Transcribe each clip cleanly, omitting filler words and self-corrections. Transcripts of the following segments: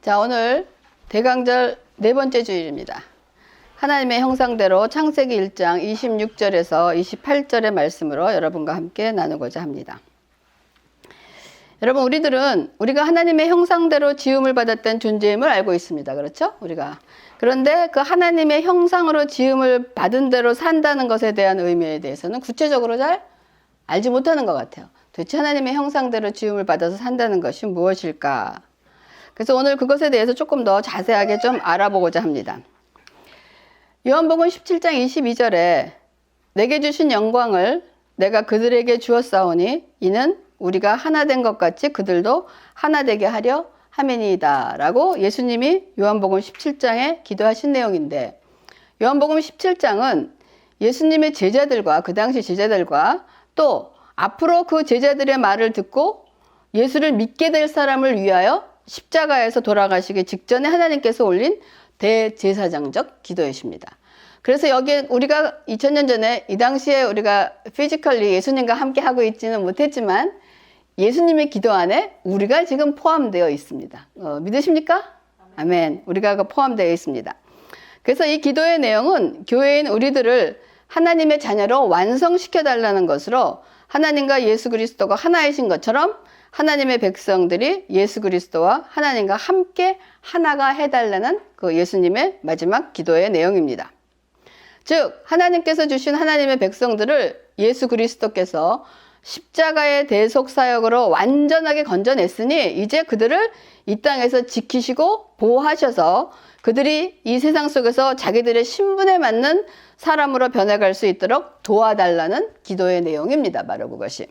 자, 오늘 대강절 네 번째 주일입니다. 하나님의 형상대로 창세기 1장 26절에서 28절의 말씀으로 여러분과 함께 나누고자 합니다. 여러분, 우리가 하나님의 형상대로 지음을 받았던 존재임을 알고 있습니다. 그렇죠? 그런데 그 하나님의 형상으로 지음을 받은 대로 산다는 것에 대한 의미에 대해서는 구체적으로 잘 알지 못하는 것 같아요. 도대체 하나님의 형상대로 지음을 받아서 산다는 것이 무엇일까? 그래서 오늘 그것에 대해서 조금 더 자세하게 좀 알아보고자 합니다. 요한복음 17장 22절에 내게 주신 영광을 내가 그들에게 주었사오니 이는 우리가 하나 된 것 같이 그들도 하나 되게 하려 함이니이다 라고 예수님이 요한복음 17장에 기도하신 내용인데, 요한복음 17장은 예수님의 제자들과 그 당시 제자들과 또 앞으로 그 제자들의 말을 듣고 예수를 믿게 될 사람을 위하여 십자가에서 돌아가시기 직전에 하나님께서 올린 대제사장적 기도이십니다. 그래서 여기에 우리가 2000년 전에 이 당시에 우리가 피지컬리 예수님과 함께 하고 있지는 못했지만 예수님의 기도 안에 우리가 지금 포함되어 있습니다. 믿으십니까? 아멘. 우리가 포함되어 있습니다. 그래서 이 기도의 내용은 교회인 우리들을 하나님의 자녀로 완성시켜 달라는 것으로 하나님과 예수 그리스도가 하나이신 것처럼 하나님의 백성들이 예수 그리스도와 하나님과 함께 하나가 해달라는 그 예수님의 마지막 기도의 내용입니다. 즉 하나님께서 주신 하나님의 백성들을 예수 그리스도께서 십자가의 대속 사역으로 완전하게 건져냈으니 이제 그들을 이 땅에서 지키시고 보호하셔서 그들이 이 세상 속에서 자기들의 신분에 맞는 사람으로 변해갈 수 있도록 도와달라는 기도의 내용입니다. 바로 그것이.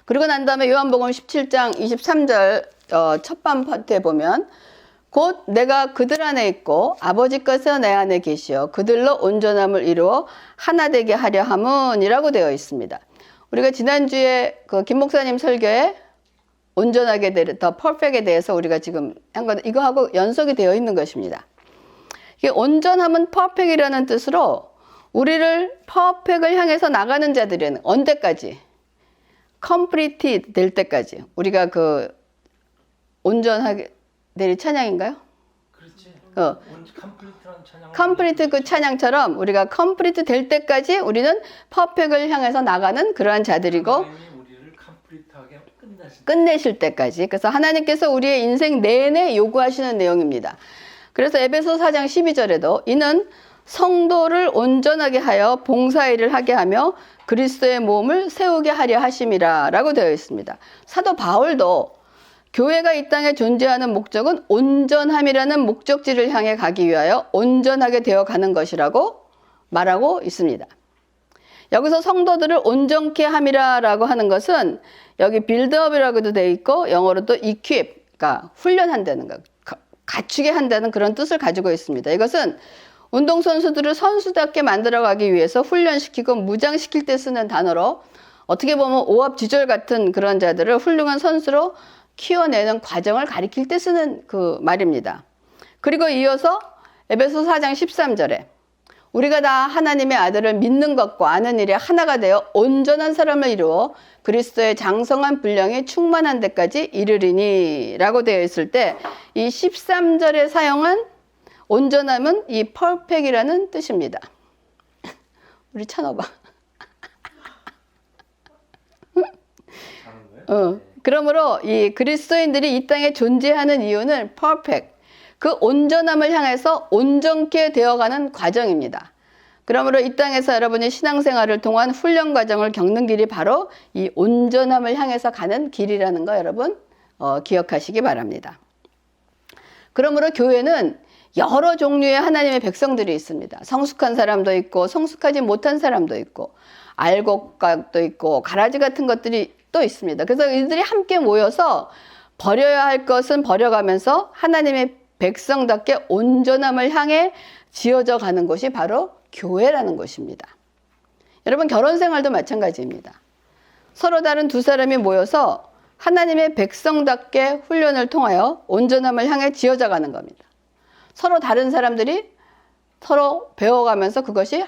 그리고 난 다음에 요한복음 17장 23절 첫반 파트에 보면 곧 내가 그들 안에 있고 아버지께서 내 안에 계시어 그들로 온전함을 이루어 하나 되게 하려 함은이라고 되어 있습니다. 우리가 지난주에 그 김 목사님 설교에 온전하게 더 퍼펙트에 대해서 우리가 지금 한 건 이거하고 연속이 되어 있는 것입니다. 이게 온전함은 퍼펙트이라는 뜻으로 우리를 퍼펙트를 향해서 나가는 자들은 언제까지? 컴플리트 될 때까지. 우리가 그 온전하게 내리 찬양인가요? 그렇지. 컴플리트라는 찬양. 컴플리트 그 찬양처럼 우리가 컴플리트 될 때까지 우리는 퍼펙트를 향해서 나가는 그러한 자들이고 우리를 컴플리트하게 끝내실 때까지. 그래서 하나님께서 우리의 인생 내내 요구하시는 내용입니다. 그래서 에베소 4장 12절에도 이는 성도를 온전하게 하여 봉사일을 하게 하며 그리스도의 몸을 세우게 하려 하심이라 라고 되어 있습니다. 사도 바울도 교회가 이 땅에 존재하는 목적은 온전함이라는 목적지를 향해 가기 위하여 온전하게 되어 가는 것이라고 말하고 있습니다. 여기서 성도들을 온전케 함이라 라고 하는 것은 여기 빌드업이라고도 되어 있고 영어로 또 equip, 그러니까 훈련한다는 것, 갖추게 한다는 그런 뜻을 가지고 있습니다. 이것은 운동선수들을 선수답게 만들어가기 위해서 훈련시키고 무장시킬 때 쓰는 단어로 어떻게 보면 오합지졸 같은 그런 자들을 훌륭한 선수로 키워내는 과정을 가리킬 때 쓰는 그 말입니다. 그리고 이어서 에베소 4장 13절에 우리가 다 하나님의 아들을 믿는 것과 아는 일에 하나가 되어 온전한 사람을 이루어 그리스도의 장성한 분량이 충만한 데까지 이르리니 라고 되어 있을 때 이 13절에 사용한 온전함은 이 perfect이라는 뜻입니다. 우리 찬호봐. 그러므로 이 그리스도인들이 이 땅에 존재하는 이유는 perfect, 그 온전함을 향해서 온전케 되어가는 과정입니다. 그러므로 이 땅에서 여러분이 신앙생활을 통한 훈련 과정을 겪는 길이 바로 이 온전함을 향해서 가는 길이라는 거 여러분 기억하시기 바랍니다. 그러므로 교회는 여러 종류의 하나님의 백성들이 있습니다. 성숙한 사람도 있고 성숙하지 못한 사람도 있고 알곡각도 있고 가라지 같은 것들이 또 있습니다. 그래서 이들이 함께 모여서 버려야 할 것은 버려가면서 하나님의 백성답게 온전함을 향해 지어져 가는 것이 바로 교회라는 것입니다. 여러분 결혼 생활도 마찬가지입니다. 서로 다른 두 사람이 모여서 하나님의 백성답게 훈련을 통하여 온전함을 향해 지어져 가는 겁니다. 서로 다른 사람들이 서로 배워가면서 그것이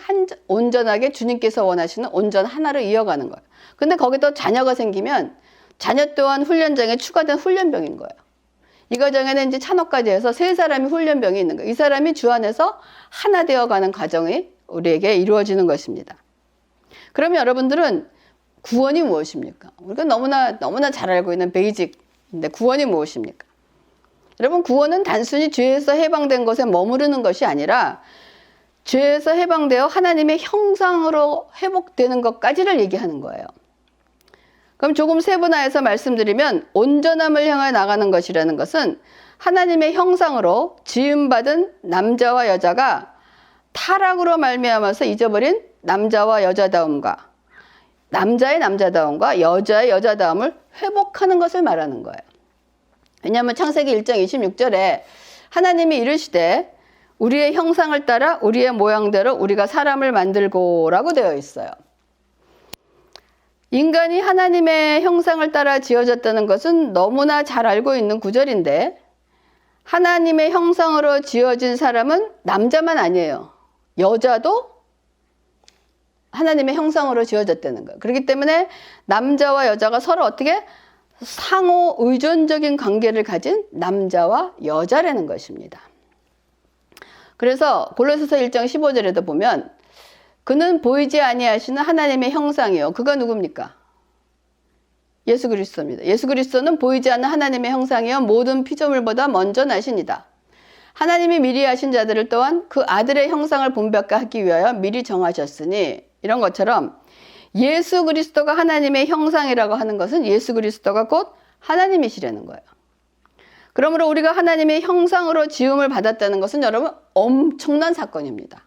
온전하게 주님께서 원하시는 온전 하나로 이어가는 거예요. 근데 거기도 자녀가 생기면 자녀 또한 훈련장에 추가된 훈련병인 거예요. 이 과정에는 이제 찬호까지 해서 세 사람이 훈련병이 있는 거예요. 이 사람이 주 안에서 하나 되어가는 과정이 우리에게 이루어지는 것입니다. 그러면 여러분들은 구원이 무엇입니까? 우리가 너무나 잘 알고 있는 베이직인데 구원이 무엇입니까? 여러분, 구원은 단순히 죄에서 해방된 것에 머무르는 것이 아니라 죄에서 해방되어 하나님의 형상으로 회복되는 것까지를 얘기하는 거예요. 그럼 조금 세분화해서 말씀드리면 온전함을 향해 나가는 것이라는 것은 하나님의 형상으로 지음받은 남자와 여자가 타락으로 말미암아서 잊어버린 남자와 여자다움과 남자의 남자다움과 여자의 여자다움을 회복하는 것을 말하는 거예요. 왜냐하면 창세기 1장 26절에 하나님이 이르시되 우리의 형상을 따라 우리의 모양대로 우리가 사람을 만들고라고 되어 있어요. 인간이 하나님의 형상을 따라 지어졌다는 것은 너무나 잘 알고 있는 구절인데 하나님의 형상으로 지어진 사람은 남자만 아니에요. 여자도 하나님의 형상으로 지어졌다는 거예요. 그렇기 때문에 남자와 여자가 서로 어떻게 상호 의존적인 관계를 가진 남자와 여자라는 것입니다. 그래서 골로새서 1장 15절에도 보면 그는 보이지 아니하시는 하나님의 형상이요. 그가 누굽니까? 예수 그리스도입니다. 예수 그리스도는 보이지 않는 하나님의 형상이요 모든 피조물보다 먼저 나시니다. 하나님이 미리 하신 자들을 또한 그 아들의 형상을 본받게 하기 위하여 미리 정하셨으니 이런 것처럼 예수 그리스도가 하나님의 형상이라고 하는 것은 예수 그리스도가 곧 하나님이시라는 거예요. 그러므로 우리가 하나님의 형상으로 지음을 받았다는 것은 여러분 엄청난 사건입니다.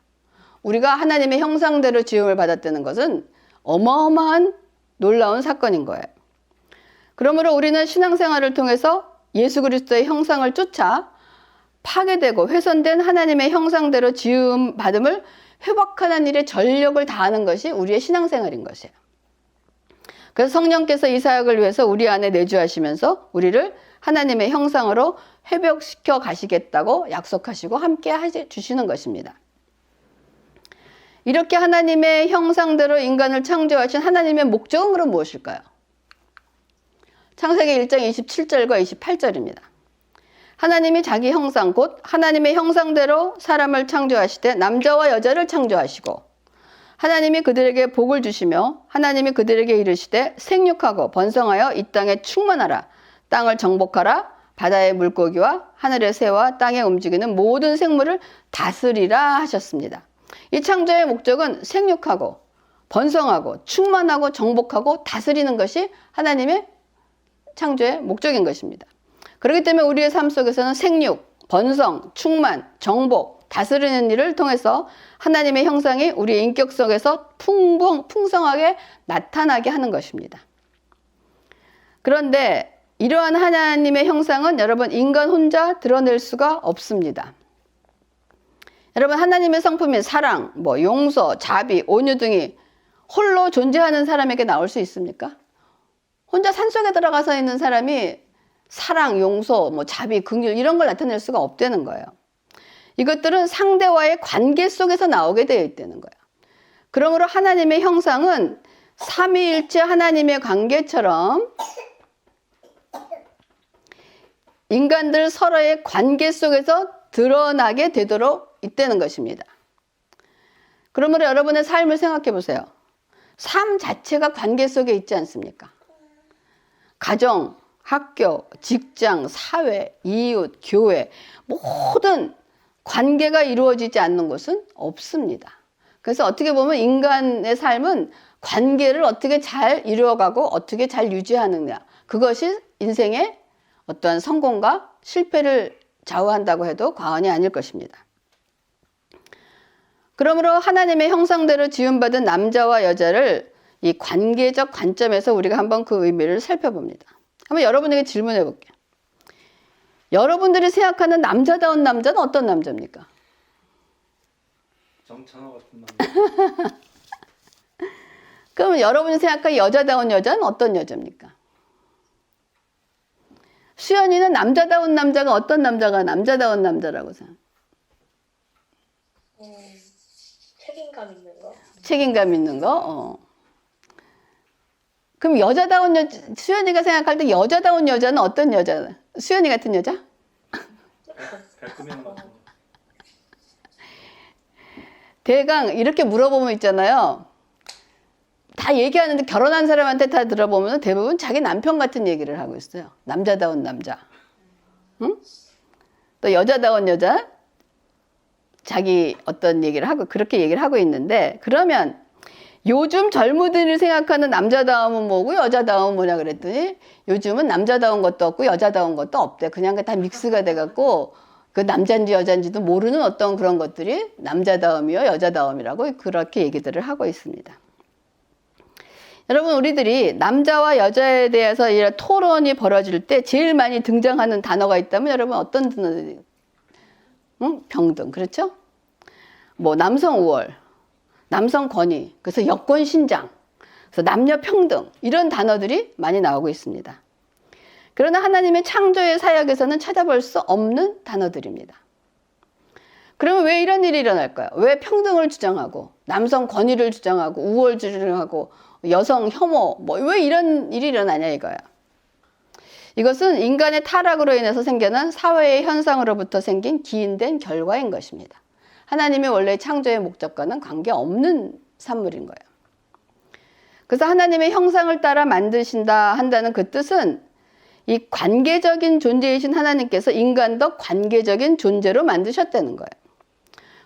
우리가 하나님의 형상대로 지음을 받았다는 것은 어마어마한 놀라운 사건인 거예요. 그러므로 우리는 신앙생활을 통해서 예수 그리스도의 형상을 쫓아 파괴되고 훼손된 하나님의 형상대로 지음 받음을 회복하는 일에 전력을 다하는 것이 우리의 신앙생활인 것이에요. 그래서 성령께서 이 사역을 위해서 우리 안에 내주하시면서 우리를 하나님의 형상으로 회복시켜 가시겠다고 약속하시고 함께 해주시는 것입니다. 이렇게 하나님의 형상대로 인간을 창조하신 하나님의 목적은 그럼 무엇일까요? 창세기 1장 27절과 28절입니다. 하나님이 자기 형상 곧 하나님의 형상대로 사람을 창조하시되 남자와 여자를 창조하시고 하나님이 그들에게 복을 주시며 하나님이 그들에게 이르시되 생육하고 번성하여 이 땅에 충만하라 땅을 정복하라 바다의 물고기와 하늘의 새와 땅에 움직이는 모든 생물을 다스리라 하셨습니다. 이 창조의 목적은 생육하고 번성하고 충만하고 정복하고 다스리는 것이 하나님의 창조의 목적인 것입니다. 그렇기 때문에 우리의 삶 속에서는 생육, 번성, 충만, 정복, 다스리는 일을 통해서 하나님의 형상이 우리의 인격 속에서 풍성하게 나타나게 하는 것입니다. 그런데 이러한 하나님의 형상은 여러분 인간 혼자 드러낼 수가 없습니다. 여러분 하나님의 성품인 사랑, 용서, 자비, 온유 등이 홀로 존재하는 사람에게 나올 수 있습니까? 혼자 산속에 들어가서 있는 사람이 사랑, 용서, 자비, 긍휼 이런 걸 나타낼 수가 없다는 거예요. 이것들은 상대와의 관계 속에서 나오게 되어 있다는 거예요. 그러므로 하나님의 형상은 삼위일체 하나님의 관계처럼 인간들 서로의 관계 속에서 드러나게 되도록 있다는 것입니다. 그러므로 여러분의 삶을 생각해 보세요. 삶 자체가 관계 속에 있지 않습니까? 가정, 학교, 직장, 사회, 이웃, 교회 모든 관계가 이루어지지 않는 곳은 없습니다. 그래서 어떻게 보면 인간의 삶은 관계를 어떻게 잘 이루어가고 어떻게 잘 유지하느냐 그것이 인생의 어떠한 성공과 실패를 좌우한다고 해도 과언이 아닐 것입니다. 그러므로 하나님의 형상대로 지음받은 남자와 여자를 이 관계적 관점에서 우리가 한번 그 의미를 살펴봅니다. 한번 여러분에게 질문해 볼게요. 여러분들이 생각하는 남자다운 남자는 어떤 남자입니까? 정찬호 같은 남자. 그럼 여러분이 생각하는 여자다운 여자는 어떤 여자입니까? 수연이는 남자다운 남자가 어떤 남자가 남자다운 남자라고 생각해요? 책임감 있는 거. 책임감 있는 거? 그럼 수연이가 생각할 때 여자다운 여자는 어떤 여자? 수연이 같은 여자? 발금형 같은 거. 대강 이렇게 물어보면 있잖아요. 다 얘기하는데 결혼한 사람한테 다 들어보면 대부분 자기 남편 같은 얘기를 하고 있어요. 남자다운 남자. 응? 또 여자다운 여자. 자기 어떤 얘기를 하고 그렇게 얘기를 하고 있는데 그러면 요즘 젊은이들이 생각하는 남자다움은 뭐고 여자다움은 뭐냐 그랬더니 요즘은 남자다운 것도 없고 여자다운 것도 없대. 그냥 다 믹스가 돼갖고 그 남자인지 여자인지도 모르는 어떤 그런 것들이 남자다움이요 여자다움이라고 그렇게 얘기들을 하고 있습니다. 여러분 우리들이 남자와 여자에 대해서 이런 토론이 벌어질 때 제일 많이 등장하는 단어가 있다면 여러분 어떤 단어들이 응? 평등 그렇죠? 뭐 남성 우월, 남성 권위, 그래서 여권 신장, 그래서 남녀 평등 이런 단어들이 많이 나오고 있습니다. 그러나 하나님의 창조의 사역에서는 찾아볼 수 없는 단어들입니다. 그러면 왜 이런 일이 일어날까요? 왜 평등을 주장하고 남성 권위를 주장하고 우월 주장하고 여성 혐오 뭐 왜 이런 일이 일어나냐 이거야. 이것은 인간의 타락으로 인해서 생겨난 사회의 현상으로부터 생긴 기인된 결과인 것입니다. 하나님의 원래 창조의 목적과는 관계없는 산물인 거예요. 그래서 하나님의 형상을 따라 만드신다 한다는 그 뜻은 이 관계적인 존재이신 하나님께서 인간도 관계적인 존재로 만드셨다는 거예요.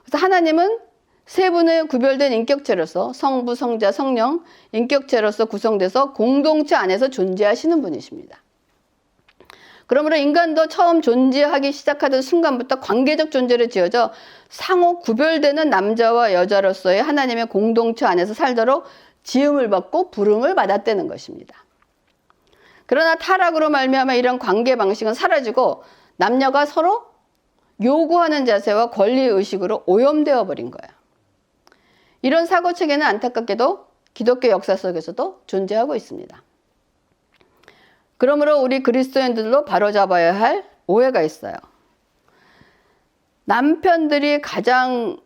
그래서 하나님은 세 분의 구별된 인격체로서 성부, 성자, 성령 인격체로서 구성돼서 공동체 안에서 존재하시는 분이십니다. 그러므로 인간도 처음 존재하기 시작하던 순간부터 관계적 존재로 지어져 상호 구별되는 남자와 여자로서의 하나님의 공동체 안에서 살도록 지음을 받고 부름을 받았다는 것입니다. 그러나 타락으로 말미암아 이런 관계 방식은 사라지고 남녀가 서로 요구하는 자세와 권리의식으로 오염되어 버린 거예요. 이런 사고체계는 안타깝게도 기독교 역사 속에서도 존재하고 있습니다. 그러므로 우리 그리스도인들도 바로잡아야 할 오해가 있어요. 남편들이 가장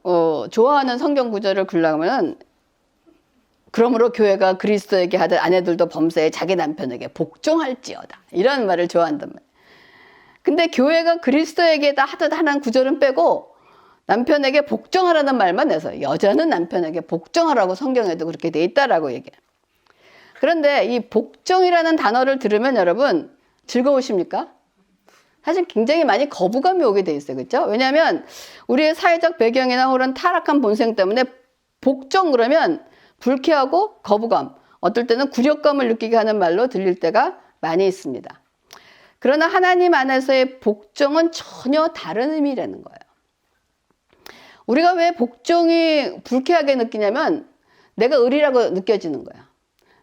좋아하는 성경 구절을 구하면 그러므로 교회가 그리스도에게 하듯 아내들도 범사에 자기 남편에게 복종할지어다. 이런 말을 좋아한단 말이에요. 근데 교회가 그리스도에게 다 하듯 하는 구절은 빼고 남편에게 복종하라는 말만 내서 여자는 남편에게 복종하라고 성경에도 그렇게 돼 있다라고 얘기해요. 그런데 이 복종이라는 단어를 들으면 여러분 즐거우십니까? 사실 굉장히 많이 거부감이 오게 돼 있어요. 그렇죠? 왜냐하면 우리의 사회적 배경이나 혹은 타락한 본성 때문에 복종 그러면 불쾌하고 거부감, 어떨 때는 굴욕감을 느끼게 하는 말로 들릴 때가 많이 있습니다. 그러나 하나님 안에서의 복종은 전혀 다른 의미라는 거예요. 우리가 왜 복종이 불쾌하게 느끼냐면 내가 의리라고 느껴지는 거야.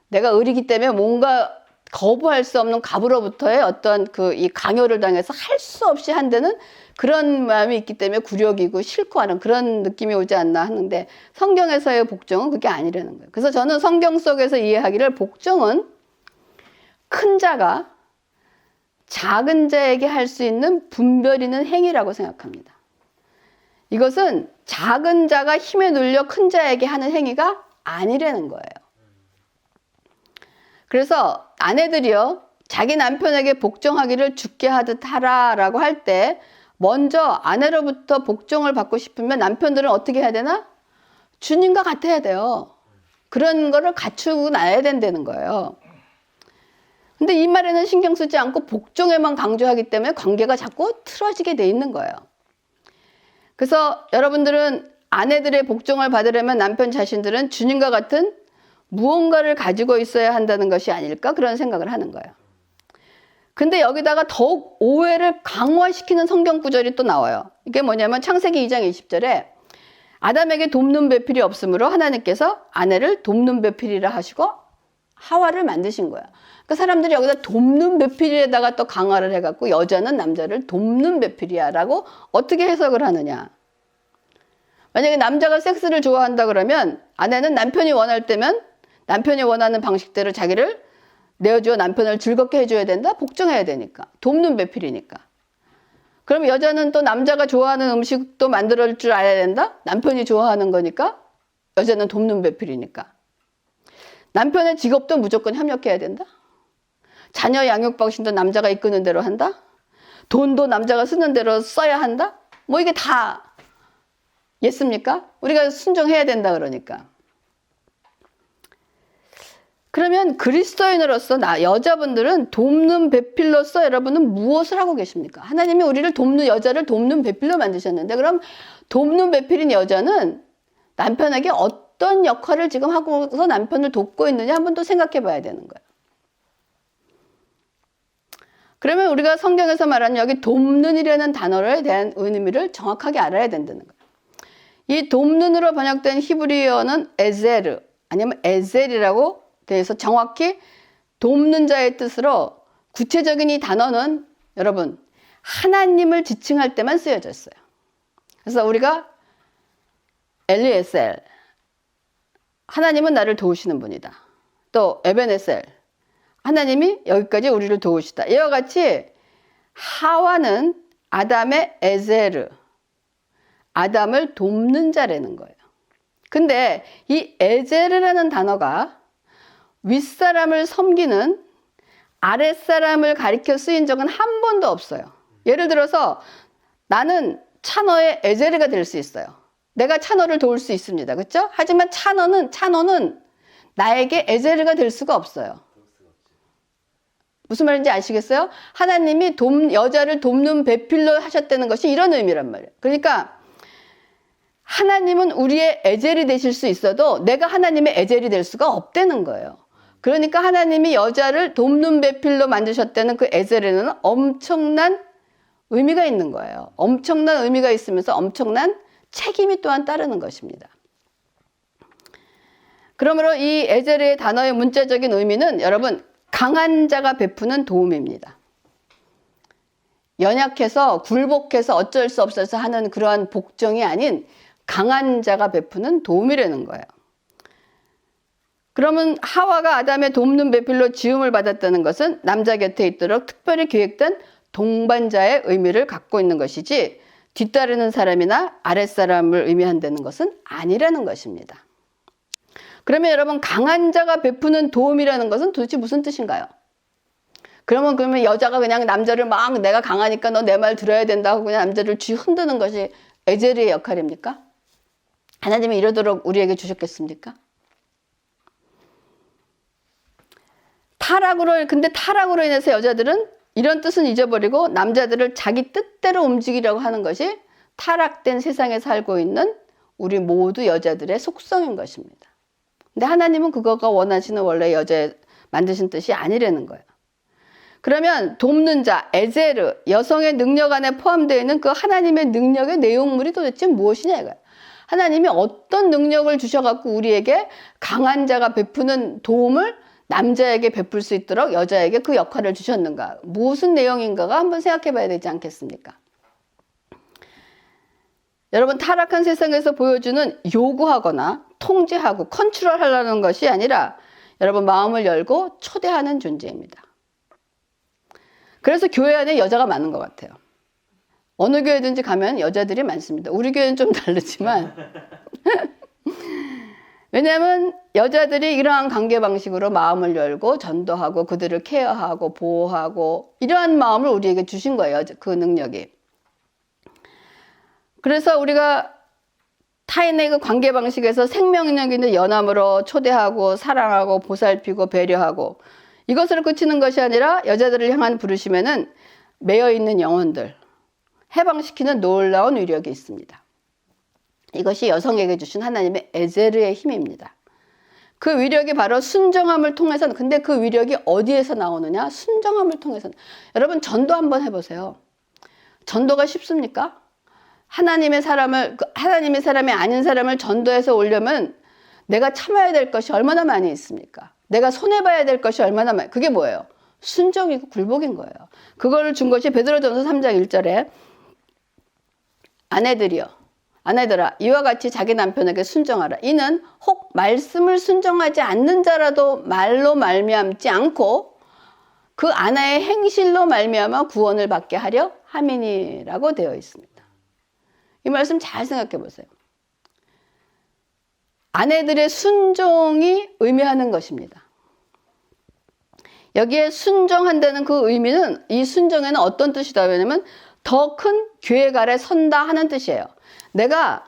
내가 의리기 때문에 뭔가 거부할 수 없는 갑으로부터의 어떤 이 강요를 당해서 할 수 없이 한다는 그런 마음이 있기 때문에 굴욕이고 싫고 하는 그런 느낌이 오지 않나 하는데 성경에서의 복종은 그게 아니라는 거예요. 그래서 저는 성경 속에서 이해하기를 복종은 큰 자가 작은 자에게 할 수 있는 분별 있는 행위라고 생각합니다. 이것은 작은 자가 힘에 눌려 큰 자에게 하는 행위가 아니라는 거예요. 그래서 아내들이요, 자기 남편에게 복종하기를 주께 하듯 하라라고 할 때 먼저 아내로부터 복종을 받고 싶으면 남편들은 어떻게 해야 되나? 주님과 같아야 돼요. 그런 거를 갖추고 나야 된다는 거예요. 근데 이 말에는 신경 쓰지 않고 복종에만 강조하기 때문에 관계가 자꾸 틀어지게 돼 있는 거예요. 그래서 여러분들은 아내들의 복종을 받으려면 남편 자신들은 주님과 같은 무언가를 가지고 있어야 한다는 것이 아닐까 그런 생각을 하는 거예요. 근데 여기다가 더욱 오해를 강화시키는 성경 구절이 또 나와요. 이게 뭐냐면 창세기 2장 20절에 아담에게 돕는 배필이 없으므로 하나님께서 아내를 돕는 배필이라 하시고 하와를 만드신 거야. 그러니까 사람들이 여기다 돕는 배필에다가 또 강화를 해갖고 여자는 남자를 돕는 배필이야 라고 어떻게 해석을 하느냐. 만약에 남자가 섹스를 좋아한다 그러면 아내는 남편이 원할 때면 남편이 원하는 방식대로 자기를 내어주어 남편을 즐겁게 해줘야 된다? 복종해야 되니까. 돕는 배필이니까. 그럼 여자는 또 남자가 좋아하는 음식도 만들어줄 줄 알아야 된다? 남편이 좋아하는 거니까. 여자는 돕는 배필이니까. 남편의 직업도 무조건 협력해야 된다? 자녀 양육 방식도 남자가 이끄는 대로 한다? 돈도 남자가 쓰는 대로 써야 한다? 뭐 이게 다 예습니까? 우리가 순종해야 된다 그러니까. 그러면 그리스도인으로서 여자분들은 돕는 배필로서 여러분은 무엇을 하고 계십니까? 하나님이 우리를 여자를 돕는 배필로 만드셨는데, 그럼 돕는 배필인 여자는 남편에게 어떤 역할을 지금 하고서 남편을 돕고 있느냐 한번 또 생각해 봐야 되는 거예요. 그러면 우리가 성경에서 말하는 여기 돕는이라는 단어에 대한 의미를 정확하게 알아야 된다는 거예요. 이 돕는으로 번역된 히브리어는 에제르 아니면 에젤이라고 돼서 정확히 돕는 자의 뜻으로, 구체적인 이 단어는 여러분 하나님을 지칭할 때만 쓰여졌어요. 그래서 우리가 엘리에셀, 하나님은 나를 도우시는 분이다. 또 에베네셀, 하나님이 여기까지 우리를 도우시다. 이와 같이 하와는 아담의 에제르, 아담을 돕는 자라는 거예요. 근데 이 에제르라는 단어가 윗사람을 섬기는 아랫사람을 가리켜 쓰인 적은 한 번도 없어요. 예를 들어서 나는 차너의 에제르가 될 수 있어요. 내가 차너를 도울 수 있습니다. 그렇죠? 하지만 차너는 나에게 에제르가 될 수가 없어요. 무슨 말인지 아시겠어요? 하나님이 여자를 돕는 배필로 하셨다는 것이 이런 의미란 말이에요. 그러니까 하나님은 우리의 에젤이 되실 수 있어도 내가 하나님의 에젤이 될 수가 없다는 거예요. 그러니까 하나님이 여자를 돕는 배필로 만드셨다는 그 에젤에는 엄청난 의미가 있는 거예요. 엄청난 의미가 있으면서 엄청난 책임이 또한 따르는 것입니다. 그러므로 이 에젤의 단어의 문자적인 의미는 여러분 강한 자가 베푸는 도움입니다. 연약해서 굴복해서 어쩔 수 없어서 하는 그러한 복종이 아닌 강한 자가 베푸는 도움이라는 거예요. 그러면 하와가 아담의 돕는 배필로 지음을 받았다는 것은 남자 곁에 있도록 특별히 계획된 동반자의 의미를 갖고 있는 것이지 뒤따르는 사람이나 아랫사람을 의미한다는 것은 아니라는 것입니다. 그러면 여러분 강한 자가 베푸는 도움이라는 것은 도대체 무슨 뜻인가요? 그러면 여자가 그냥 남자를 막 내가 강하니까 너 내 말 들어야 된다고 그냥 남자를 쥐 흔드는 것이 에젤의 역할입니까? 하나님이 이러도록 우리에게 주셨겠습니까? 근데 타락으로 인해서 여자들은 이런 뜻은 잊어버리고 남자들을 자기 뜻대로 움직이려고 하는 것이 타락된 세상에 살고 있는 우리 모두 여자들의 속성인 것입니다. 근데 하나님은 그거가 원하시는 원래 여자의 만드신 뜻이 아니라는 거예요. 그러면 돕는 자, 에제르, 여성의 능력 안에 포함되어 있는 그 하나님의 능력의 내용물이 도대체 무엇이냐 이거예요. 하나님이 어떤 능력을 주셔갖고 우리에게 강한 자가 베푸는 도움을 남자에게 베풀 수 있도록 여자에게 그 역할을 주셨는가? 무슨 내용인가가 한번 생각해 봐야 되지 않겠습니까? 여러분 타락한 세상에서 보여주는 요구하거나 통제하고 컨트롤하려는 것이 아니라 여러분 마음을 열고 초대하는 존재입니다. 그래서 교회 안에 여자가 많은 것 같아요. 어느 교회든지 가면 여자들이 많습니다. 우리 교회는 좀 다르지만 왜냐하면 여자들이 이러한 관계 방식으로 마음을 열고 전도하고 그들을 케어하고 보호하고 이러한 마음을 우리에게 주신 거예요. 그 능력이. 그래서 우리가 타인의 그 관계 방식에서 생명력 있는 연함으로 초대하고 사랑하고 보살피고 배려하고 이것으로 그치는 것이 아니라 여자들을 향한 부르심에는 매여있는 영혼들 해방시키는 놀라운 위력이 있습니다. 이것이 여성에게 주신 하나님의 에제르의 힘입니다. 그 위력이 바로 순정함을 통해서, 근데 그 위력이 어디에서 나오느냐? 순정함을 통해서. 여러분 전도 한번 해보세요. 전도가 쉽습니까? 하나님의 사람이 아닌 사람을 전도해서 오려면 내가 참아야 될 것이 얼마나 많이 있습니까? 내가 손해봐야 될 것이 얼마나 많이, 그게 뭐예요? 순종이고 굴복인 거예요. 그걸 준 것이 베드로전서 3장 1절에 아내들아 이와 같이 자기 남편에게 순종하라. 이는 혹 말씀을 순종하지 않는 자라도 말로 말미암지 않고 그 아내의 행실로 말미암아 구원을 받게 하려 함이니라고 되어 있습니다. 이 말씀 잘 생각해 보세요. 아내들의 순종이 의미하는 것입니다. 여기에 순종한다는 그 의미는 이 순종에는 어떤 뜻이다 왜냐면 더 큰 계획 아래 선다 하는 뜻이에요. 내가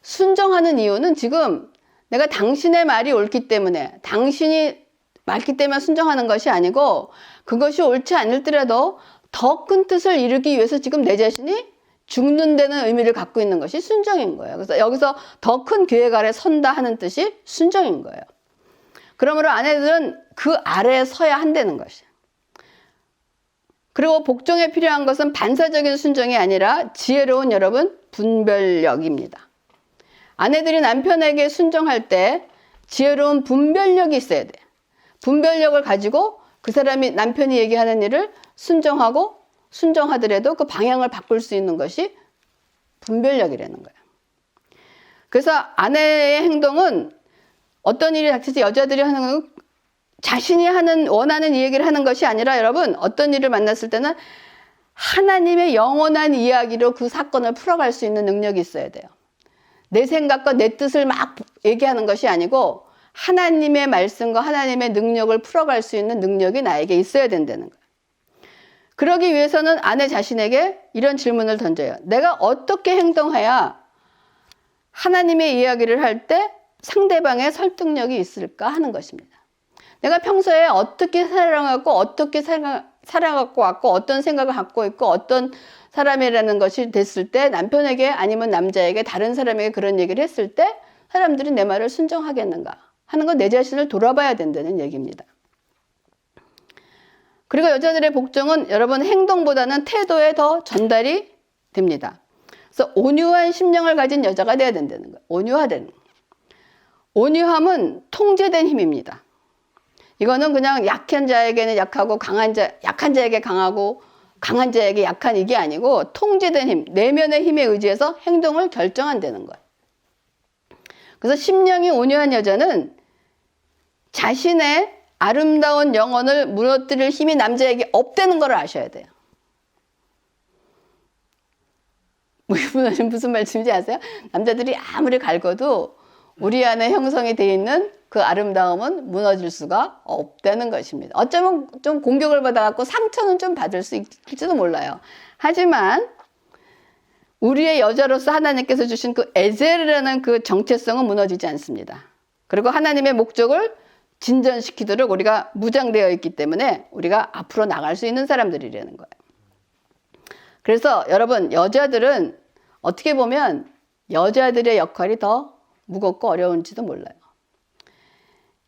순종하는 이유는 지금 내가 당신의 말이 옳기 때문에 당신이 맞기 때문에 순종하는 것이 아니고 그것이 옳지 않을지라도 더 큰 뜻을 이루기 위해서 지금 내 자신이 죽는다는 의미를 갖고 있는 것이 순종인 거예요. 그래서 여기서 더 큰 계획 아래 선다 하는 뜻이 순종인 거예요. 그러므로 아내들은 그 아래에 서야 한다는 것이에요. 그리고 복종에 필요한 것은 반사적인 순종이 아니라 지혜로운 여러분 분별력입니다. 아내들이 남편에게 순종할 때 지혜로운 분별력이 있어야 돼. 분별력을 가지고 그 사람이 남편이 얘기하는 일을 순종하더라도 그 방향을 바꿀 수 있는 것이 분별력이라는 거예요. 그래서 아내의 행동은 어떤 일이 닥치지 여자들이 하는 건 자신이 원하는 이 얘기를 하는 것이 아니라 여러분 어떤 일을 만났을 때는 하나님의 영원한 이야기로 그 사건을 풀어갈 수 있는 능력이 있어야 돼요. 내 생각과 내 뜻을 막 얘기하는 것이 아니고 하나님의 말씀과 하나님의 능력을 풀어갈 수 있는 능력이 나에게 있어야 된다는 거예요. 그러기 위해서는 아내 자신에게 이런 질문을 던져요. 내가 어떻게 행동해야 하나님의 이야기를 할 때 상대방의 설득력이 있을까 하는 것입니다. 내가 평소에 어떻게 살아가고 어떻게 살아갖고 왔고 어떤 생각을 갖고 있고 어떤 사람이라는 것이 됐을 때 남편에게 아니면 남자에게 다른 사람에게 그런 얘기를 했을 때 사람들이 내 말을 순종하겠는가 하는 건 내 자신을 돌아봐야 된다는 얘기입니다. 그리고 여자들의 복종은 여러분 행동보다는 태도에 더 전달이 됩니다. 그래서 온유한 심령을 가진 여자가 돼야 된다는 거예요. 온유하다는. 온유함은 통제된 힘입니다. 이거는 그냥 약한 자에게는 약하고 약한 자에게 강하고 강한 자에게 약한 이게 아니고 통제된 힘, 내면의 힘에 의지해서 행동을 결정한다는 거예요. 그래서 심령이 온유한 여자는 자신의 아름다운 영혼을 무너뜨릴 힘이 남자에게 없다는 걸 아셔야 돼요. 무슨 말씀인지 아세요? 남자들이 아무리 갈궈도 우리 안에 형성이 되어 있는 그 아름다움은 무너질 수가 없다는 것입니다. 어쩌면 좀 공격을 받아갖고 상처는 좀 받을 수 있을지도 몰라요. 하지만 우리의 여자로서 하나님께서 주신 그 에젤이라는 그 정체성은 무너지지 않습니다. 그리고 하나님의 목적을 진전시키도록 우리가 무장되어 있기 때문에 우리가 앞으로 나갈 수 있는 사람들이라는 거예요. 그래서 여러분 여자들은 어떻게 보면 여자들의 역할이 더 무겁고 어려운지도 몰라요.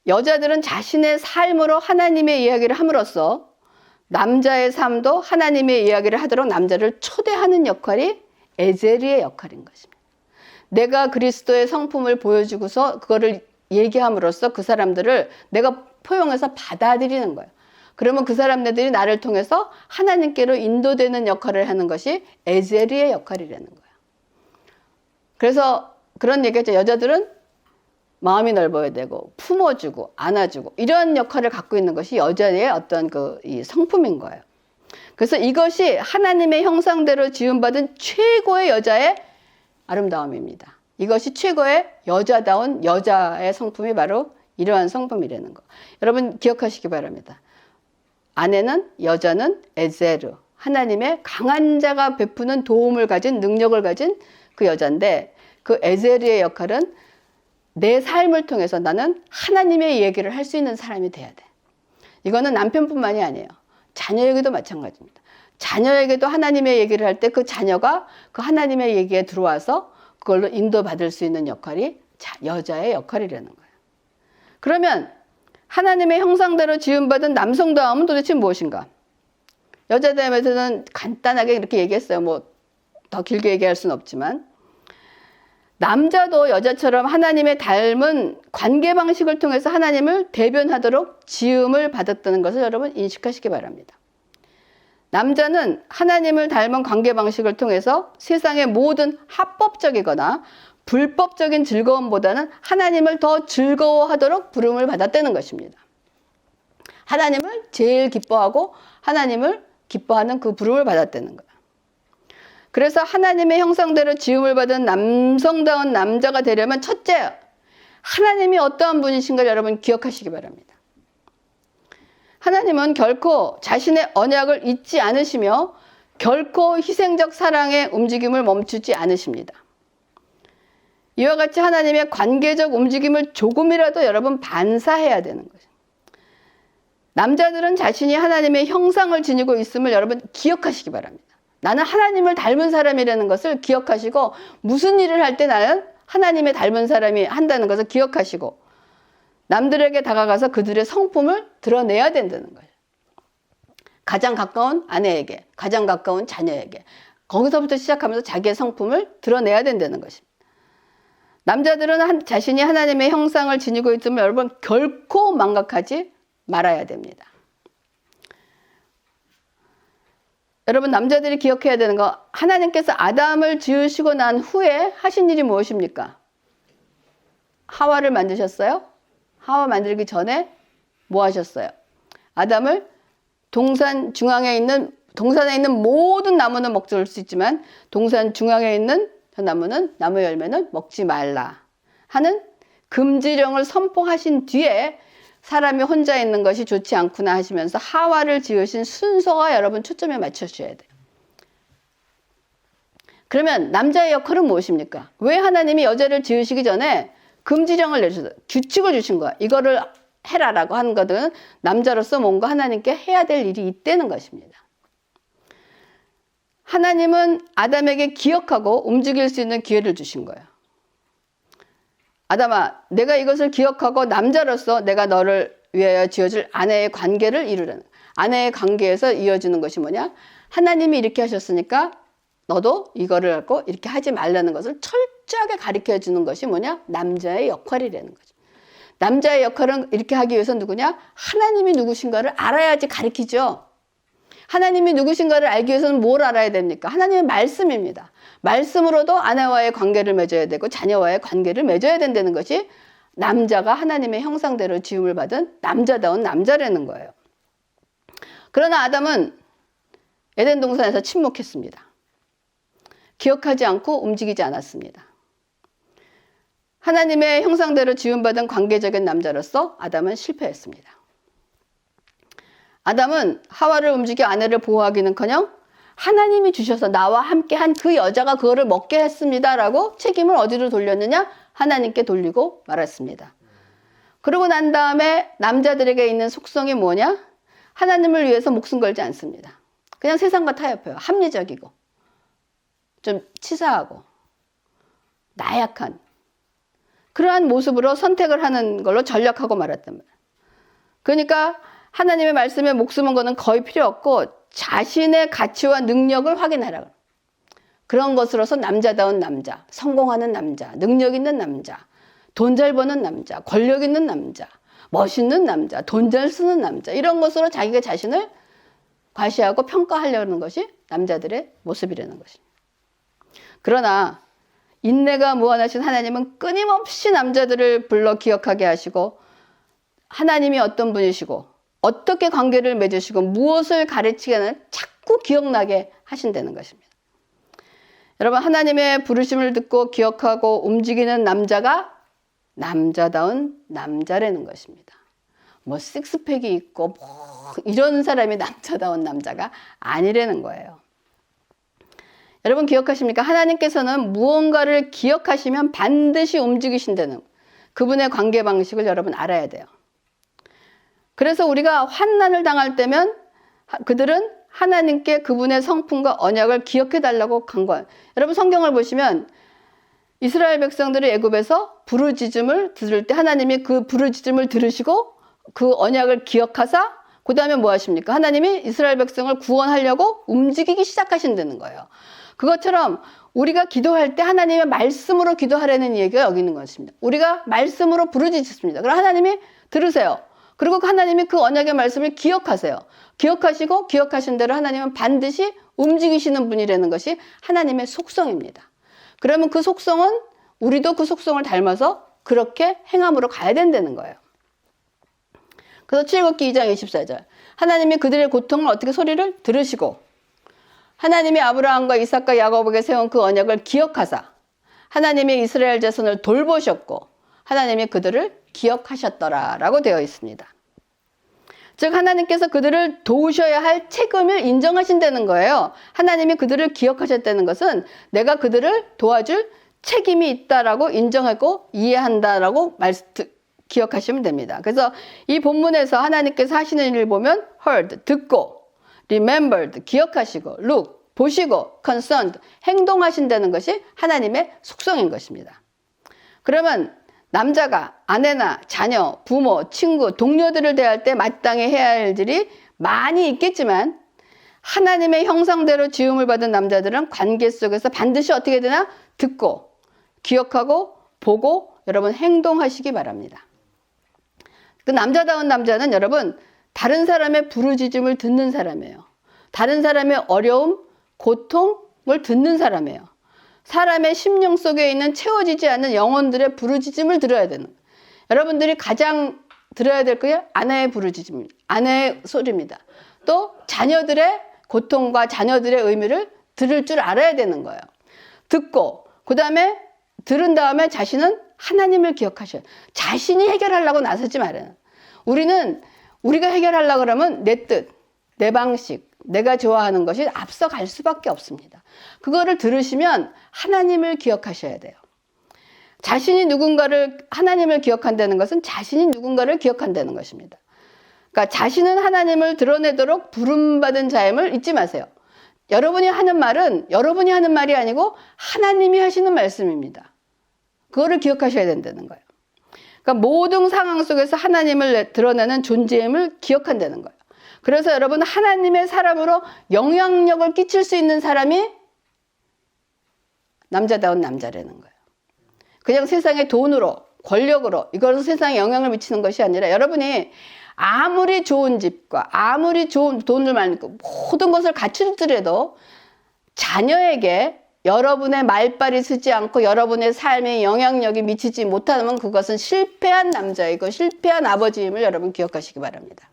여자들은 자신의 삶으로 하나님의 이야기를 함으로써 남자의 삶도 하나님의 이야기를 하도록 남자를 초대하는 역할이 에제리의 역할인 것입니다. 내가 그리스도의 성품을 보여주고서 그거를 얘기함으로써 그 사람들을 내가 포용해서 받아들이는 거예요. 그러면 그 사람들이 나를 통해서 하나님께로 인도되는 역할을 하는 것이 에제리의 역할이라는 거예요. 그래서 그런 얘기죠. 여자들은 마음이 넓어야 되고 품어주고 안아주고 이런 역할을 갖고 있는 것이 여자의 어떤 이 성품인 거예요. 그래서 이것이 하나님의 형상대로 지음받은 최고의 여자의 아름다움입니다. 이것이 최고의 여자다운 여자의 성품이 바로 이러한 성품이라는 거. 여러분 기억하시기 바랍니다. 아내는 여자는 에제르 하나님의 강한 자가 베푸는 도움을 가진 능력을 가진 그 여자인데 그 에제르의 역할은 내 삶을 통해서 나는 하나님의 얘기를 할 수 있는 사람이 돼야 돼. 이거는 남편뿐만이 아니에요. 자녀에게도 마찬가지입니다. 자녀에게도 하나님의 얘기를 할 때 그 자녀가 그 하나님의 얘기에 들어와서 그걸로 인도받을 수 있는 역할이 여자의 역할이라는 거예요. 그러면 하나님의 형상대로 지음받은 남성다움은 도대체 무엇인가? 여자다움에서는 간단하게 이렇게 얘기했어요. 뭐 더 길게 얘기할 수는 없지만 남자도 여자처럼 하나님의 닮은 관계 방식을 통해서 하나님을 대변하도록 지음을 받았다는 것을 여러분 인식하시기 바랍니다. 남자는 하나님을 닮은 관계 방식을 통해서 세상의 모든 합법적이거나 불법적인 즐거움보다는 하나님을 더 즐거워하도록 부름을 받았다는 것입니다. 하나님을 제일 기뻐하고 하나님을 기뻐하는 그 부름을 받았다는 거예요. 그래서 하나님의 형상대로 지음을 받은 남성다운 남자가 되려면 첫째, 하나님이 어떠한 분이신가 여러분 기억하시기 바랍니다. 하나님은 결코 자신의 언약을 잊지 않으시며 결코 희생적 사랑의 움직임을 멈추지 않으십니다. 이와 같이 하나님의 관계적 움직임을 조금이라도 여러분 반사해야 되는 거죠. 남자들은 자신이 하나님의 형상을 지니고 있음을 여러분 기억하시기 바랍니다. 나는 하나님을 닮은 사람이라는 것을 기억하시고 무슨 일을 할 때 나는 하나님의 닮은 사람이 한다는 것을 기억하시고 남들에게 다가가서 그들의 성품을 드러내야 된다는 거예요. 가장 가까운 아내에게, 가장 가까운 자녀에게 거기서부터 시작하면서 자기의 성품을 드러내야 된다는 것입니다. 남자들은 자신이 하나님의 형상을 지니고 있음을 여러분 결코 망각하지 말아야 됩니다. 여러분 남자들이 기억해야 되는 거, 하나님께서 아담을 지으시고 난 후에 하신 일이 무엇입니까? 하와를 만드셨어요? 하와 만들기 전에 뭐 하셨어요? 아담을 동산 중앙에 있는, 동산에 있는 모든 나무는 먹을 수 있지만 동산 중앙에 있는 저 나무는, 나무 열매는 먹지 말라 하는 금지령을 선포하신 뒤에 사람이 혼자 있는 것이 좋지 않구나 하시면서 하와를 지으신 순서가 여러분 초점에 맞춰주셔야 돼요. 그러면 남자의 역할은 무엇입니까? 왜 하나님이 여자를 지으시기 전에 금지령을 내주셔서 규칙을 주신 거야. 이거를 해라라고 하는 것은 남자로서 뭔가 하나님께 해야 될 일이 있다는 것입니다. 하나님은 아담에게 기억하고 움직일 수 있는 기회를 주신 거예요. 아담아, 내가 이것을 기억하고 남자로서 내가 너를 위하여 지어줄 아내의 관계를 이루라는, 아내의 관계에서 이어지는 것이 뭐냐? 하나님이 이렇게 하셨으니까 너도 이거를 하고 이렇게 하지 말라는 것을 철저하게 가르쳐 주는 것이 뭐냐? 남자의 역할이라는 거죠. 남자의 역할은 이렇게 하기 위해서 누구냐? 하나님이 누구신가를 알아야지 가르치죠. 하나님이 누구신가를 알기 위해서는 뭘 알아야 됩니까? 하나님의 말씀입니다. 말씀으로도 아내와의 관계를 맺어야 되고 자녀와의 관계를 맺어야 된다는 것이 남자가 하나님의 형상대로 지음을 받은 남자다운 남자라는 거예요. 그러나 아담은 에덴 동산에서 침묵했습니다. 기억하지 않고 움직이지 않았습니다. 하나님의 형상대로 지음받은 관계적인 남자로서 아담은 실패했습니다. 아담은 하와를 움직여 아내를 보호하기는커녕 하나님이 주셔서 나와 함께 한 그 여자가 그거를 먹게 했습니다 라고 책임을 어디로 돌렸느냐? 하나님께 돌리고 말았습니다. 그러고 난 다음에 남자들에게 있는 속성이 뭐냐? 하나님을 위해서 목숨 걸지 않습니다. 그냥 세상과 타협해요. 합리적이고 좀 치사하고 나약한 그러한 모습으로 선택을 하는 걸로 전략하고 말았단 말이에요. 그러니까 하나님의 말씀에 목숨은 거는 거의 필요 없고 자신의 가치와 능력을 확인하라. 그런 것으로서 남자다운 남자, 성공하는 남자, 능력 있는 남자, 돈 잘 버는 남자, 권력 있는 남자, 멋있는 남자, 돈 잘 쓰는 남자, 이런 것으로 자기가 자신을 과시하고 평가하려는 것이 남자들의 모습이라는 것입니다. 그러나 인내가 무한하신 하나님은 끊임없이 남자들을 불러 기억하게 하시고 하나님이 어떤 분이시고 어떻게 관계를 맺으시고 무엇을 가르치기는 자꾸 기억나게 하신다는 것입니다. 여러분 하나님의 부르심을 듣고 기억하고 움직이는 남자가 남자다운 남자라는 것입니다. 뭐 식스팩이 있고 뭐 이런 사람이 남자다운 남자가 아니라는 거예요. 여러분 기억하십니까? 하나님께서는 무언가를 기억하시면 반드시 움직이신다는 그분의 관계 방식을 여러분 알아야 돼요. 그래서 우리가 환난을 당할 때면 그들은 하나님께 그분의 성품과 언약을 기억해 달라고 간구해요. 여러분 성경을 보시면 이스라엘 백성들이 애굽에서 부르짖음을 들을 때 하나님이 그 부르짖음을 들으시고 그 언약을 기억하사 그 다음에 뭐 하십니까? 하나님이 이스라엘 백성을 구원하려고 움직이기 시작하신다는 거예요. 그것처럼 우리가 기도할 때 하나님의 말씀으로 기도하라는 얘기가 여기 있는 것입니다. 우리가 말씀으로 부르짖습니다. 그럼 하나님이 들으세요. 그리고 하나님이 그 언약의 말씀을 기억하세요. 기억하시고 기억하신 대로 하나님은 반드시 움직이시는 분이라는 것이 하나님의 속성입니다. 그러면 그 속성은 우리도 그 속성을 닮아서 그렇게 행함으로 가야 된다는 거예요. 그래서 출애굽기 2장 24절 하나님이 그들의 고통을 어떻게 소리를 들으시고 하나님이 아브라함과 이삭과 야곱에게 세운 그 언약을 기억하사 하나님이 이스라엘 자손을 돌보셨고 하나님이 그들을 기억하셨더라 라고 되어 있습니다. 즉 하나님께서 그들을 도우셔야 할 책임을 인정하신다는 거예요. 하나님이 그들을 기억하셨다는 것은 내가 그들을 도와줄 책임이 있다라고 인정하고 이해한다라고 기억하시면 됩니다. 그래서 이 본문에서 하나님께서 하시는 일을 보면 heard, 듣고, remembered, 기억하시고, look, 보시고, concerned, 행동하신다는 것이 하나님의 속성인 것입니다. 그러면 남자가 아내나 자녀, 부모, 친구, 동료들을 대할 때 마땅히 해야 할 일들이 많이 있겠지만 하나님의 형상대로 지음을 받은 남자들은 관계 속에서 반드시 어떻게 되나? 듣고, 기억하고, 보고, 여러분 행동하시기 바랍니다. 그 남자다운 남자는 여러분 다른 사람의 부르짖음을 듣는 사람이에요. 다른 사람의 어려움, 고통을 듣는 사람이에요. 사람의 심령 속에 있는 채워지지 않는 영혼들의 부르짖음을 들어야 되는 거예요. 여러분들이 가장 들어야 될 거예요. 아내의 부르짖음, 아내의 소리입니다. 또 자녀들의 고통과 자녀들의 의미를 들을 줄 알아야 되는 거예요. 듣고 그 다음에 들은 다음에 자신은 하나님을 기억하셔요. 자신이 해결하려고 나서지 말아요. 우리가 해결하려고 그러면 내 뜻, 내 방식, 내가 좋아하는 것이 앞서갈 수밖에 없습니다. 그거를 들으시면 하나님을 기억하셔야 돼요. 하나님을 기억한다는 것은 자신이 누군가를 기억한다는 것입니다. 그러니까 자신은 하나님을 드러내도록 부름받은 자임을 잊지 마세요. 여러분이 하는 말은 여러분이 하는 말이 아니고 하나님이 하시는 말씀입니다. 그거를 기억하셔야 된다는 거예요. 그러니까 모든 상황 속에서 하나님을 드러내는 존재임을 기억한다는 거예요. 그래서 여러분 하나님의 사람으로 영향력을 끼칠 수 있는 사람이 남자다운 남자라는 거예요. 그냥 세상의 돈으로, 권력으로 이걸로 세상에 영향을 미치는 것이 아니라 여러분이 아무리 좋은 집과 아무리 좋은 돈을 많고 모든 것을 갖추더라도 자녀에게 여러분의 말발이 서지 않고 여러분의 삶에 영향력이 미치지 못하면 그것은 실패한 남자이고 실패한 아버지임을 여러분 기억하시기 바랍니다.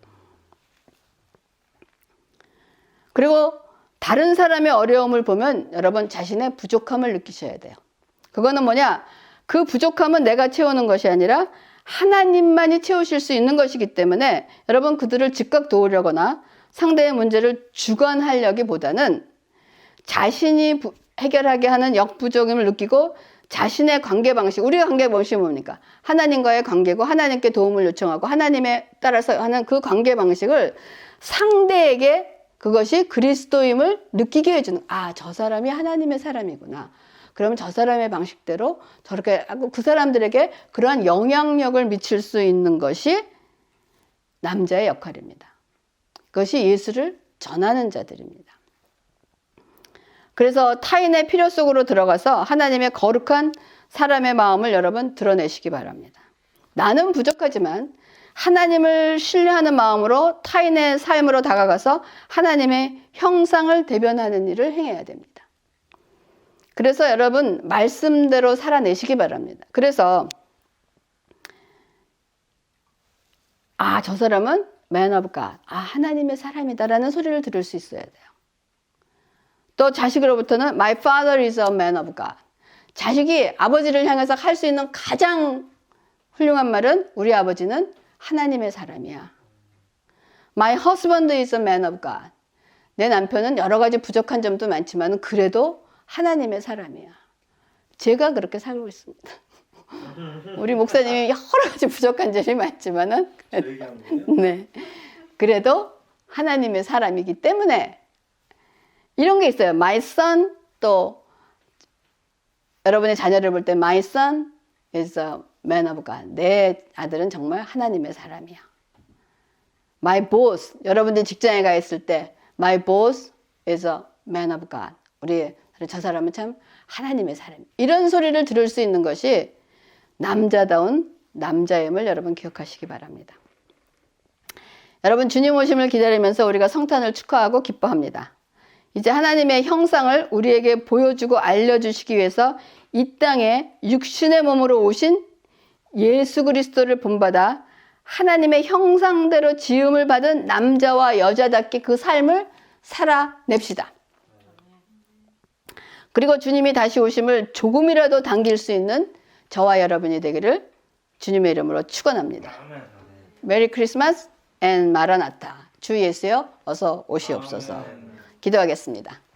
그리고 다른 사람의 어려움을 보면 여러분 자신의 부족함을 느끼셔야 돼요. 그거는 뭐냐? 그 부족함은 내가 채우는 것이 아니라 하나님만이 채우실 수 있는 것이기 때문에 여러분 그들을 즉각 도우려거나 상대의 문제를 주관하려기보다는 자신이 해결하게 하는 역부족임을 느끼고 자신의 관계 방식, 우리가 관계 방식이 뭡니까? 하나님과의 관계고 하나님께 도움을 요청하고 하나님에 따라서 하는 그 관계 방식을 상대에게 그것이 그리스도임을 느끼게 해주는, 저 사람이 하나님의 사람이구나. 그러면 저 사람의 방식대로 저렇게 하고 그 사람들에게 그러한 영향력을 미칠 수 있는 것이 남자의 역할입니다. 그것이 예수를 전하는 자들입니다. 그래서 타인의 필요 속으로 들어가서 하나님의 거룩한 사람의 마음을 여러분 드러내시기 바랍니다. 나는 부족하지만 하나님을 신뢰하는 마음으로 타인의 삶으로 다가가서 하나님의 형상을 대변하는 일을 행해야 됩니다. 그래서 여러분 말씀대로 살아내시기 바랍니다. 그래서 저 사람은 man of God, 하나님의 사람이다라는 소리를 들을 수 있어야 돼요. 또 자식으로부터는 my father is a man of God. 자식이 아버지를 향해서 할 수 있는 가장 훌륭한 말은 우리 아버지는 하나님의 사람이야. My husband is a man of God. 내 남편은 여러 가지 부족한 점도 많지만 그래도 하나님의 사람이야. 제가 그렇게 살고 있습니다. 우리 목사님이 여러 가지 부족한 점이 많지만은 네. 그래도 하나님의 사람이기 때문에 이런 게 있어요. My son, 또 여러분의 자녀를 볼 때 My son is a man of God. 내 아들은 정말 하나님의 사람이야. My boss, 여러분들 직장에 가 있을 때 My boss is a man of God. 저 사람은 참 하나님의 사람. 이런 소리를 들을 수 있는 것이 남자다운 남자임을 여러분 기억하시기 바랍니다. 여러분 주님 오심을 기다리면서 우리가 성탄을 축하하고 기뻐합니다. 이제 하나님의 형상을 우리에게 보여주고 알려주시기 위해서 이 땅에 육신의 몸으로 오신 예수 그리스도를 본받아 하나님의 형상대로 지음을 받은 남자와 여자답게 그 삶을 살아냅시다. 그리고 주님이 다시 오심을 조금이라도 당길 수 있는 저와 여러분이 되기를 주님의 이름으로 축원합니다. 메리 크리스마스. and 마라나타. 주 예수여 어서 오시옵소서. 기도하겠습니다.